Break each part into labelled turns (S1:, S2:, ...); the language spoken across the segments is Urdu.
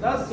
S1: 10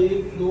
S1: 1, 2,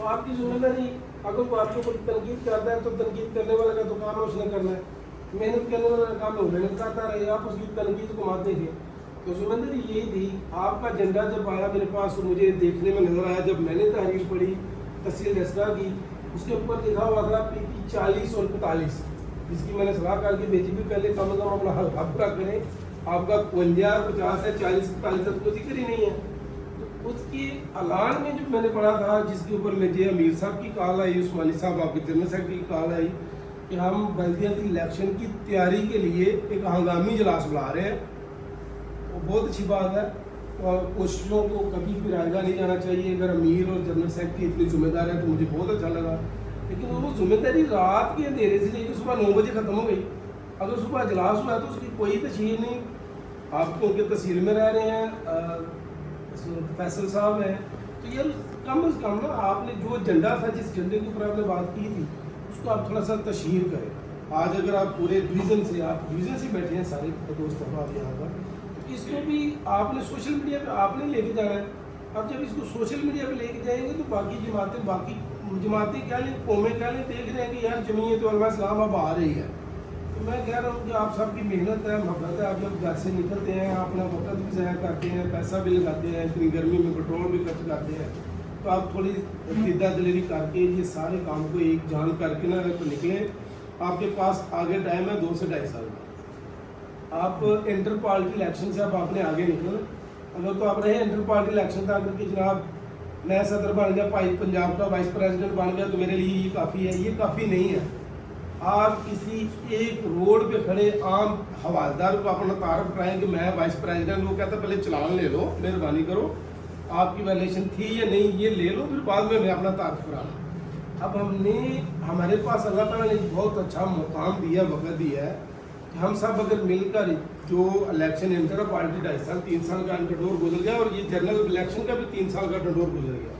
S1: تو آپ کی ذمہ داری اگر کوئی آپ کو کوئی تنقید کرتا ہے تو تنقید کرنے والے کا تو کام ہے اس نے کرنا ہے, محنت کرنے والا کا کام ہے وہ محنت کرتا رہے, آپ اس کی تنقید کو مات دیجیے. تو ذمہ داری یہی تھی. آپ کا ایجنڈا جب آیا میرے پاس اور مجھے دیکھنے میں نظر آیا, جب میں نے تحریر پڑھی تحصیل اسرا کی, اس کے اوپر لکھا ہوا تھا PP 40 اور 45, جس کی میں نے صلاح کر کے بھیجی بھی, پہلے کم از کم اپنا حلقہ پورا کریں. آپ کا 52 50 ہے, 40 45 تک کوئی ذکر ہی نہیں ہے. تو اس کے اعلان میں جو میں نے پڑھا تھا, جس کے اوپر مجھے امیر صاحب کی کال آئی, عثمانی صاحب آپ کے جنرل سیکرٹری کی کال آئی کہ ہم بلدیاتی الیکشن کی تیاری کے لیے ایک ہنگامی اجلاس بلا رہے ہیں. وہ بہت اچھی بات ہے, اور کوششوں کو کبھی بھی رائیگاں نہیں جانا چاہیے. اگر امیر اور جنرل سیکرٹری اتنی ذمہ دار ہے تو مجھے بہت اچھا لگا. لیکن وہ ذمہ داری رات کے اندھیرے سے لے کے صبح 9 بجے ختم ہو گئی. اگر صبح اجلاس ہوا تو اس کی کوئی تشہیر نہیں. آپ کیونکہ تحصیل میں رہ رہے ہیں, فیصل صاحب ہیں, تو یہ کم از کم نا آپ نے جو ایجنڈا تھا, جس ایجنڈے کے اوپر آپ نے بات کی تھی, اس کو آپ تھوڑا سا تشہیر کریں. آج اگر آپ پورے ڈویژن سے بیٹھے ہیں سارے دوست آپ یہاں پر, اس کو بھی آپ نے سوشل میڈیا پہ آپ نے لے کے جانا ہے. اب جب اس کو سوشل میڈیا پہ لے کے جائیں گے تو باقی جماعتیں کیا لیں, قومیں کیا لیں, دیکھ رہے ہیں کہ یار جمعیت علماء اسلام اب آ رہی ہے. تو میں کہہ رہا ہوں کہ آپ سب کی محنت ہے, محبت ہے, آپ جب گھر سے نکلتے ہیں اپنا وقت بھی ضائع کرتے ہیں, پیسہ بھی لگاتے ہیں, اتنی گرمی میں پیٹرول بھی خرچ کرتے ہیں, تو آپ تھوڑی عقیدہ دلیری کر کے یہ سارے کام کو ایک جان کر کے نا نکلیں. آپ کے پاس آگے ٹائم ہے 2 سے 2.5 سال کا. آپ انٹر پارٹی الیکشن سے اب آپ نے آگے نکلنا. اگر تو آپ رہے انٹر پارٹی الیکشن تھا, اگر کہ جناب نیا صدر بن گیا, پنجاب کا وائس پریزیڈنٹ بن گیا, تو میرے لیے یہ کافی ہے. یہ کافی نہیں ہے. آپ کسی ایک روڈ پہ کھڑے عام حوالدار کو اپنا تعارف کرائیں کہ میں وائس پریزیڈنٹ, وہ کہتا ہے پہلے چلان لے لو, مہربانی کرو, آپ کی وائلیشن تھی یا نہیں یہ لے لو, پھر بعد میں اپنا تعارف کرانا. اب ہمارے پاس اللہ تعالیٰ نے بہت اچھا مقام دیا, وقت دیا ہے کہ ہم سب اگر مل کر جو الیکشن انٹر پارٹی 2.5 سال 3 سال کا ڈنڈور گزر گیا, اور یہ جنرل الیکشن کا بھی 3 سال کا ڈنڈور گزر گیا.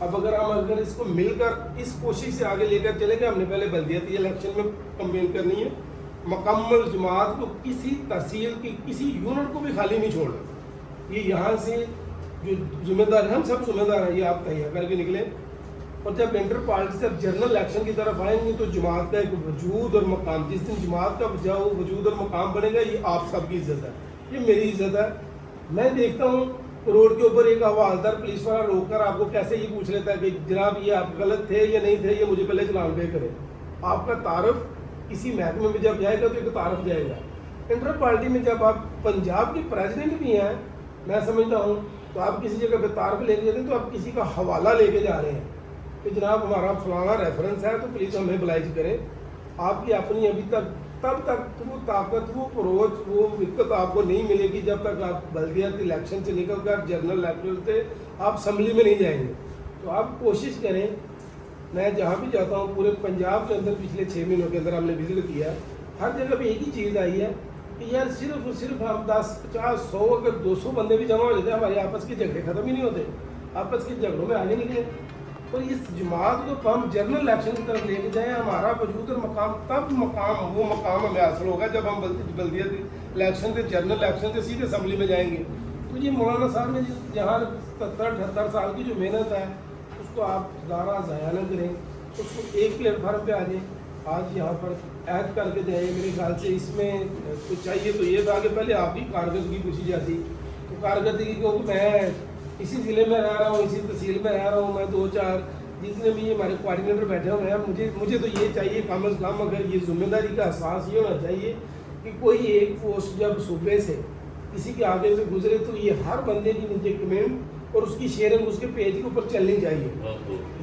S1: اب اگر اس کو مل کر اس کوشش سے آگے لے کر چلیں گے, ہم نے پہلے بلدیاتی الیکشن میں کمپین کرنی ہے, مکمل جماعت کو کسی تحصیل کی کسی یونٹ کو بھی خالی نہیں چھوڑنا. یہ یہاں سے جو ذمہ دار ہیں, ہم سب ذمہ دار ہیں, یہ آپ تہیا کر کے نکلیں. اور جب انٹر پارٹی سے جنرل الیکشن کی طرف آئیں گے تو جماعت کا ایک وجود اور مقام, جس دن جماعت کا وجود اور مقام بنے گا, یہ آپ سب کی عزت ہے, یہ میری عزت ہے. میں دیکھتا ہوں روڈ کے اوپر ایک حوالدار پولیس والا روک کر آپ کو کیسے یہ پوچھ لیتا ہے کہ جناب یہ آپ غلط تھے یا نہیں تھے, یہ مجھے پہلے چلان پہ کریں. آپ کا تعارف کسی محکمے میں جب جائے گا تو ایک تعارف جائے گا. انٹر پارٹی میں جب آپ پنجاب کے پریزیڈنٹ بھی ہیں, میں سمجھتا ہوں, تو آپ کسی جگہ پہ تعارف لے کے جاتے ہیں تو آپ کسی کا حوالہ لے کے جا رہے ہیں کہ جناب ہمارا فلانا ریفرنس ہے تو پلیز ہمیں بلائز کریں. آپ کی اپنی ابھی تک تب تک وہ طاقت, وہ پروچ, وہ وقت آپ کو نہیں ملے گی جب تک آپ بلدیاتی الیکشن سے نکل کر جنرل الیکشن سے آپ اسمبلی میں نہیں جائیں گے. تو آپ کوشش کریں. میں جہاں بھی جاتا ہوں پورے پنجاب کے اندر پچھلے 6 مہینوں کے اندر ہم نے وزٹ کیا ہے, ہر جگہ پہ ایک ہی چیز آئی ہے کہ یار صرف ہم 10 50 100 اگر 200 بندے بھی جمع ہو جاتے ہیں, ہمارے آپس کے جھگڑے ختم ہی نہیں ہوتے, آپس کے جھگڑوں میں آگے نکلے. اور اس جماعت کو ہم جنرل الیکشن کی طرف لے کے جائیں, ہمارا وجود اور مقام تب وہ مقام ہمیں حاصل ہوگا جب ہم بلدیاتی الیکشن سے جنرل الیکشن سے سیدھے اسمبلی میں جائیں گے. تو یہ مولانا صاحب نے جہاں 77-78 سال کی جو محنت ہے اس کو آپ دوبارہ ضائع نہ کریں, اس کو ایک پلیٹ فارم پہ آ جائیں. آج یہاں پر عہد کر کے جائیں. میرے خیال سے اس میں کچھ چاہیے تو یہ تھا کہ پہلے آپ کی کارکردگی پوچھی جاتی. تو کارکردگی کو میں اسی ضلع میں رہ رہا ہوں, اسی تحصیل میں رہ رہا ہوں, میں 2-4 جتنے بھی ہمارے کوآرڈینیٹر بیٹھے ہوئے ہیں, مجھے تو یہ چاہیے کم از کم, اگر یہ ذمہ داری کا احساس یہ ہونا چاہیے کہ کوئی ایک پوسٹ جب صوبے سے کسی کے آگے سے گزرے تو یہ ہر بندے کی نیچے کمنٹ اور اس کی شیئرنگ اس کے پیج کے اوپر چلنی چاہیے.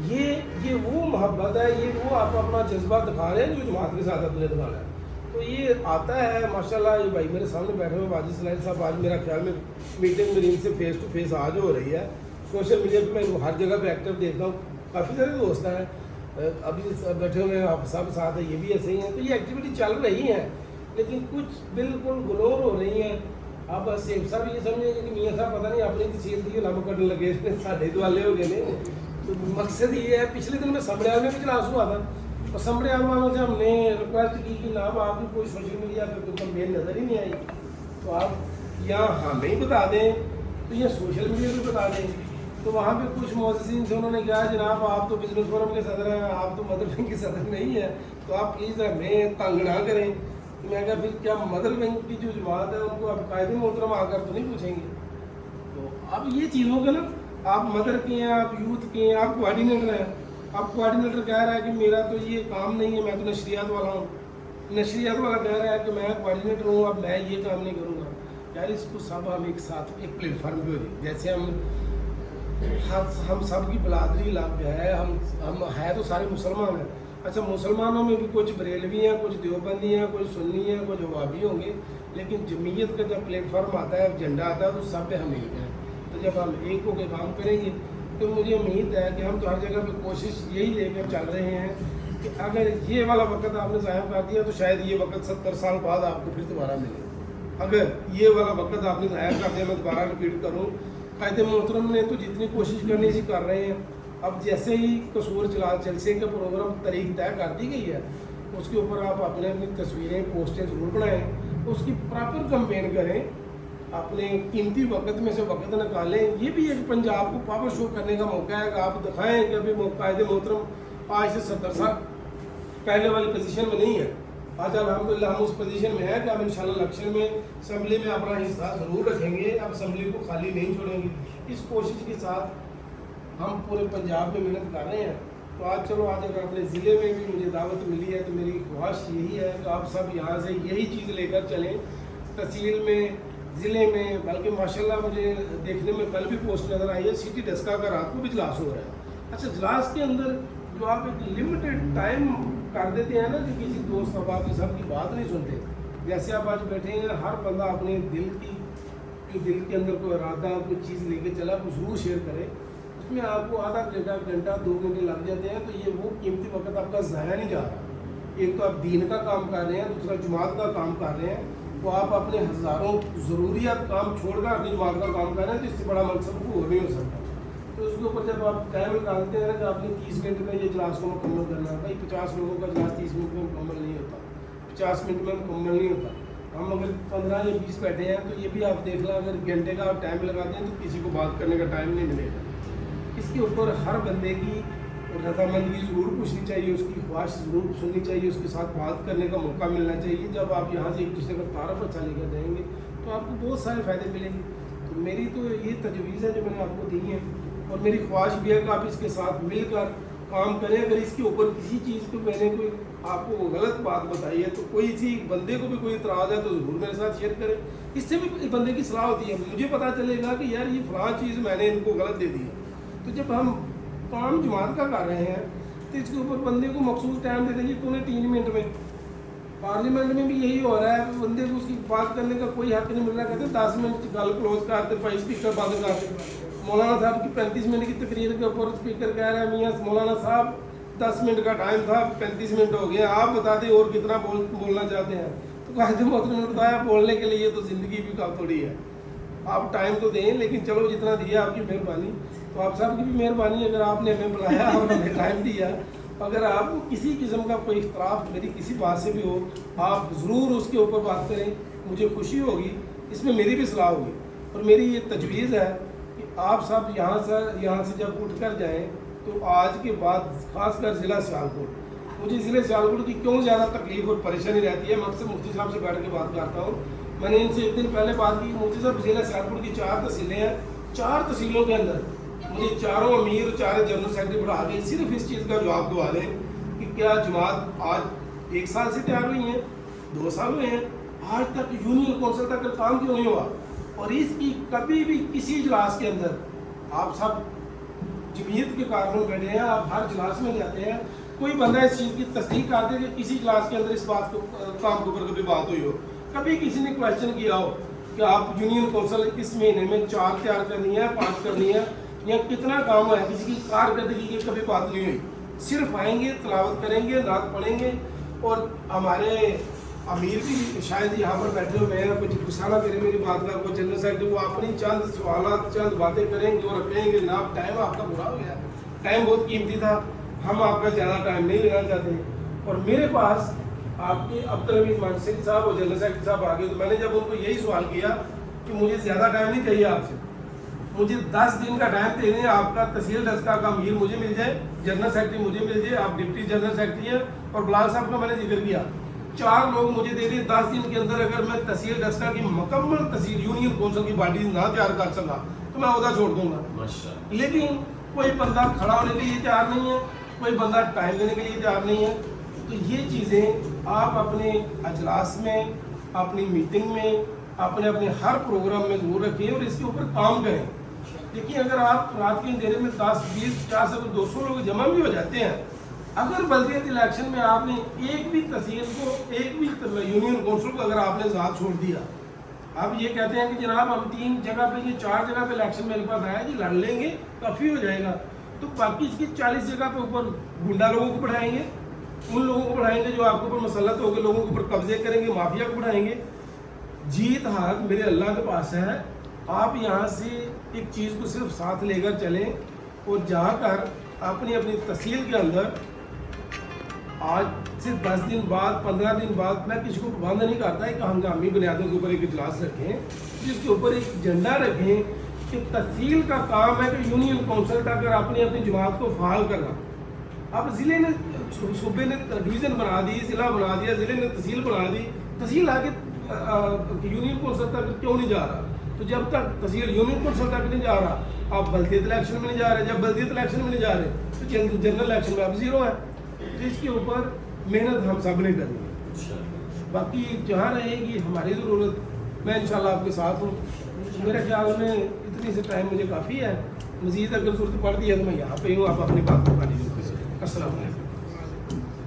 S1: یہ وہ محبت ہے, یہ وہ آپ اپنا جذبہ دکھا رہے ہیں جو جماعت کے ساتھ اپنے دکھانا ہے. تو یہ آتا ہے ماشاءاللہ. یہ بھائی میرے سامنے بیٹھے ہوئے واجد اسماعیل صاحب, آج میرا خیال میں میٹنگ میری ان سے فیس ٹو فیس آج ہو رہی ہے. سوشل میڈیا پہ میں ہر جگہ پہ ایکٹیو دیکھتا ہوں, کافی سارے دوست ہیں ابھی بیٹھے ہوئے ہیں, آپ سب ساتھ ہیں, یہ بھی ایسے ہی ہیں. تو یہ ایکٹیویٹی چل رہی ہیں, لیکن کچھ بالکل گلور ہو رہی ہیں. آپ سیف صاحب یہ سمجھیں کہ میاں صاحب پتہ نہیں اپنی تحصیل کی لم کرنے لگے, ساڈے دوالے ہو گئے ہیں. تو مقصد یہ ہے, پچھلے دن میں سمبڑیال میں بھی اجلاس ہوا تھا, اور سمبڑیال والوں سے ہم نے ریکویسٹ کی کہ نام آپ کی کوئی سوشل میڈیا پہ کمپین نظر ہی نہیں آئی, تو آپ یا ہمیں ہی بتا دیں تو یا سوشل میڈیا پہ بتا دیں. تو وہاں پہ کچھ مؤسسین سے انہوں نے کہا جناب آپ تو بزنس فورم کے صدر ہیں, آپ تو مدر ونگ کے صدر نہیں ہیں, تو آپ پلیز ہمیں تنگ نہ کریں. تو میں کہا پھر کیا مدر ونگ کی جو جماعت ہے ان کو آپ قائد محترم آ کر تو نہیں پوچھیں گے؟ تو اب یہ چیز ہوگا نا, آپ مدر کے ہیں, آپ یوتھ کے ہیں, آپ کوآرڈینیٹر ہیں, آپ کوآرڈینیٹر کہہ رہا ہے کہ میرا تو یہ کام نہیں ہے, میں تو نشریات والا ہوں, نشریات والا کہہ رہا ہے کہ میں کوآرڈینیٹر ہوں, اب میں یہ کام نہیں کروں گا. یار اس کو سب ہم ایک ساتھ ایک پلیٹ فارم پہ ہو جائے, جیسے ہم سب کی بلادری لگ ہے, ہم ہے تو سارے مسلمان ہیں. اچھا مسلمانوں میں بھی کچھ بریلوی ہیں, کچھ دیوبندی ہیں, کچھ سنی ہیں, کچھ وہابی ہوں گے, لیکن جمعیت کا جب پلیٹ فارم آتا ہے, جھنڈا آتا ہے, تو سب پہ ہم ایک ہیں. تو جب ہم ایک ہو کے کام کریں گے تو مجھے امید ہے کہ ہم تو ہر جگہ پہ کوشش یہی لے کر چل رہے ہیں کہ اگر یہ والا وقت آپ نے ضائع کر دیا تو شاید یہ وقت 70 سال بعد آپ کو پھر دوبارہ ملے. اگر یہ والا وقت آپ نے ضائع کر دیا, میں دوبارہ رپیٹ کروں, قائد محترم نے تو جتنی کوشش کرنی سی کر رہے ہیں. اب جیسے ہی قصور جلسے کا پروگرام تاریخ طے کر دی گئی ہے, اس کے اوپر آپ اپنے اپنی تصویریں پوسٹیں ضرور بنائیں, اس کی پراپر کمپین کریں, اپنے قیمتی وقت میں سے وقت نکالیں. یہ بھی ایک پنجاب کو پاور شو کرنے کا موقع ہے کہ آپ دکھائیں کہ ابھی قائد محترم آج سے 70 سال پہلے والی پوزیشن میں نہیں ہے. آج الحمدللہ ہم اس پوزیشن میں ہیں کہ ہم انشاءاللہ الیکشن میں اسمبلی میں اپنا حصہ ضرور رکھیں گے, اب اسمبلی کو خالی نہیں چھوڑیں گے. اس کوشش کے ساتھ ہم پورے پنجاب میں محنت کر رہے ہیں. تو آج چلو آج اگر اپنے ضلع میں بھی مجھے دعوت ملی ہے تو میری خواہش یہی ہے کہ آپ سب یہاں سے یہی چیز لے کر چلیں, تحصیل میں, ضلع میں. بلکہ ماشاءاللہ مجھے دیکھنے میں کل بھی پوسٹ نظر آئی ہے, سٹی ڈسکا کا رات کو بھی اجلاس ہو رہا ہے. اچھا اجلاس کے اندر جو آپ ایک لمیٹڈ ٹائم کر دیتے ہیں نا کہ کسی دوست احباب کی سب کی بات نہیں سنتے, جیسے آپ آج بیٹھے ہیں, ہر بندہ اپنے دل کے اندر کوئی ارادہ کوئی چیز لے کے چلا, وہ ضرور شیئر کرے. اس میں آپ کو آدھا گھنٹہ 2 گھنٹے لگ جاتے ہیں, تو یہ وہ قیمتی وقت آپ کا ضائع نہیں جا رہا. ایک تو آپ دین کا کام کر رہے ہیں, دوسرا جماعت کا کام کر رہے ہیں. تو آپ اپنے ہزاروں ضروریات کام چھوڑ کر اپنی جماعت کا کام کر رہے ہیں, تو اس سے بڑا مقصد کو نہیں ہو سکتا. تو اس کے اوپر جب آپ ٹائم نکالتے ہیں کہ آپ نے 30 منٹ میں یہ اجلاس کو مکمل کرنا ہے, بھائی 50 لوگوں کا اجلاس 30 منٹ میں مکمل نہیں ہوتا, 50 منٹ میں مکمل نہیں ہوتا. ہم اگر 15 یا 20 بیٹھے ہیں تو یہ بھی آپ دیکھ لیں, اگر گھنٹے کا آپ ٹائم لگاتے ہیں تو کسی کو بات کرنے کا ٹائم نہیں ملے گا. اس کے اوپر ہر بندے کی رضامندی ضرور پوچھنی چاہیے, اس کی خواہش ضرور سننی چاہیے, اس کے ساتھ بات کرنے کا موقع ملنا چاہیے. جب آپ یہاں سے ایک دوسرے کا تعارف اچھا لے کر جائیں گے تو آپ کو بہت سارے فائدے ملیں گے. تو میری تو یہ تجویز ہے جو میں نے آپ کو دی ہے, اور میری خواہش بھی ہے کہ آپ اس کے ساتھ مل کر کام کریں. اگر اس کے اوپر کسی چیز کو میں نے کوئی آپ کو غلط بات بتائی ہے تو کوئی اسی بندے کو بھی کوئی اعتراض ہے تو ضرور میرے ساتھ شیئر کریں. اس سے بھی بندے کی صلاح ہوتی ہے, مجھے پتہ چلے گا کہ یار یہ فلاں چیز میں نے ان کو غلط دے دی ہے. تو جب ہم کام جماعت کا کر رہے ہیں تو اس کے اوپر بندے کو مخصوص ٹائم دے دیں گے, تو نے 3 منٹ میں. پارلیمنٹ میں بھی یہی ہو رہا ہے, بندے کو اس کی بات کرنے کا کوئی حق نہیں مل رہا, کہتے 10 منٹ گل کلوز کرتے, بھائی اسپیکر بند کرتے. مولانا صاحب کی 35 منٹ کی تقریر کے اوپر اسپیکر کہہ رہا ہے میاں مولانا صاحب 10 منٹ کا ٹائم تھا, 35 منٹ ہو گیا, آپ بتا دیں اور کتنا بولنا چاہتے ہیں. تو قائد محترم نے بتایا بولنے کے لیے تو زندگی بھی کام تھوڑی ہے, آپ ٹائم تو دیں, لیکن چلو جتنا دیا آپ کی مہربانی. تو آپ سب کی بھی مہربانی, اگر آپ نے ہمیں بلایا اور ہمیں ٹائم دیا. اگر آپ کو کسی قسم کا کوئی اختلاف میری کسی بات سے بھی ہو, آپ ضرور اس کے اوپر بات کریں, مجھے خوشی ہوگی, اس میں میری بھی صلاح ہوگی. اور میری یہ تجویز ہے کہ آپ سب یہاں سے جب اٹھ کر جائیں تو آج کے بعد خاص کر ضلع سیالکوٹ, مجھے ضلع سیالکوٹ کی کیوں زیادہ تکلیف اور پریشانی رہتی ہے, میں اکثر مفتی صاحب سے بیٹھ کے بات کرتا ہوں. میں نے ان سے ایک دن پہلے بات کی, مفتی صاحب ضلع سیالکوٹ کی 4 تحصیلیں ہیں, 4 تحصیلوں کے اندر مجھے 4 امیر اور 4 جنرل سیکرٹری بڑھا کے صرف اس چیز کا جواب دوا دیں کہ کیا جماعت آج 1 سال سے تیار ہوئی ہیں, 2 سال ہوئے ہیں, آج تک یونین کونسل تک کام کیوں نہیں ہوا. اور اس کی کبھی بھی کسی اجلاس کے اندر آپ سب جمعیت کے کارکن بیٹھے ہیں, آپ ہر اجلاس میں جاتے ہیں, کوئی بندہ اس چیز کی تصدیق کر دے کہ کسی اجلاس کے اندر اس بات کو کام کے اوپر کبھی بات ہوئی ہو, کبھی کسی نے کویشچن کیا ہو کہ آپ یونین کونسل اس مہینے میں 4 تیار کرنی ہے, 5 کرنی ہے, یا کتنا کام ہے, کسی کی کارکردگی کی کبھی بات نہیں ہوئی. صرف آئیں گے, تلاوت کریں گے, نعت پڑھیں گے. اور ہمارے امیر بھی شاید یہاں پر بیٹھے ہوئے ہیں, کچھ گسانہ کرے میری بات کا, کوئی جنرل سیکرٹری, وہ اپنی چند سوالات چند باتیں کریں گے اور کہیں گے نا ٹائم آپ کا برا ہو گیا, ٹائم بہت قیمتی تھا, ہم آپ کا زیادہ ٹائم نہیں لینا چاہتے. اور میرے پاس آپ کے عبدالحمید مانسک صاحب اور جنرل سیکرٹری صاحب آ گئے, تو میں نے جب ان کو یہی سوال کیا کہ مجھے زیادہ ٹائم نہیں چاہیے آپ سے, مجھے 10 دن کا ٹائم دے دیں, آپ کا تحصیل ڈسکا کا امیر مجھے مل جائے, جنرل سیکرٹری مجھے مل جائے, آپ ڈپٹی جنرل سیکرٹری ہیں, اور بلاک صاحب کا میں نے ذکر کیا, 4 لوگ مجھے دے دیں 10 دن کے اندر. اگر میں تحصیل ڈسکا کی مکمل تحصیل یونین کونسل کی باڈی نہ تیار کر سکا تو میں عہدہ چھوڑ دوں گا. لیکن کوئی بندہ کھڑا ہونے کے لیے تیار نہیں ہے, کوئی بندہ ٹائم دینے کے لیے تیار نہیں ہے. تو یہ چیزیں آپ اپنے اجلاس میں, اپنی میٹنگ میں, اپنے ہر پروگرام میں ضرور رکھیں اور اس کے اوپر کام کریں. دیکھیے اگر آپ رات کے اندھیرے میں 10 20 50 اگر 200 لوگ جمع بھی ہو جاتے ہیں, اگر بلدیاتی الیکشن میں آپ نے ایک بھی تحصیل کو, ایک بھی یونین کونسل کو اگر آپ نے ذات چھوڑ دیا, آپ یہ کہتے ہیں کہ جناب ہم 3 جگہ پہ یہ 4 جگہ پہ الیکشن میرے پاس آیا جی, لڑ لیں گے کافی ہو جائے گا, تو باقی اس کی 40 جگہ پہ اوپر گنڈا لوگوں کو بڑھائیں گے, ان لوگوں کو بڑھائیں گے جو آپ کے اوپر مسلط ہو گئے, لوگوں کے اوپر قبضے کریں گے, مافیا کو بڑھائیں گے. جیت ہار میرے اللہ کے پاس ہے. آپ یہاں سے ایک چیز کو صرف ساتھ لے کر چلیں اور جا کر اپنی تحصیل کے اندر آج سے 10 دن بعد 15 دن بعد, میں کسی کو پابند نہیں کرتا ہے کہ ہنگامی بنیادوں کے اوپر ایک اجلاس رکھیں جس کے اوپر ایک ایجنڈا رکھیں کہ تحصیل کا کام ہے کہ یونین کونسل کا کر اپنی جماعت کو فعال کرنا. اب ضلع نے, صوبے نے ڈویژن بنا دی, ضلع بنا دیا, ضلع نے تحصیل بنا دی, تحصیل آگے یونین کونسل تک کیوں نہیں جا رہا؟ تو جب تک تحصیل یونین کونسل تک نہیں جا رہا, آپ بلدیت الیکشن میں نہیں جا رہے, جب بلدیت الیکشن میں نہیں جا رہے تو جنرل الیکشن میں آپ 0 ہے. تو اس کے اوپر محنت ہم سب نے کرنی ہے. باقی جہاں رہے گی ہماری ضرورت, میں انشاءاللہ آپ کے ساتھ ہوں. میرے خیال میں اتنی سے ٹائم مجھے کافی ہے, مزید اگر ضرورت پڑتی ہے تو میں یہاں پہ ہوں, آپ اپنی بات بتا دیجیے. السلام علیکم.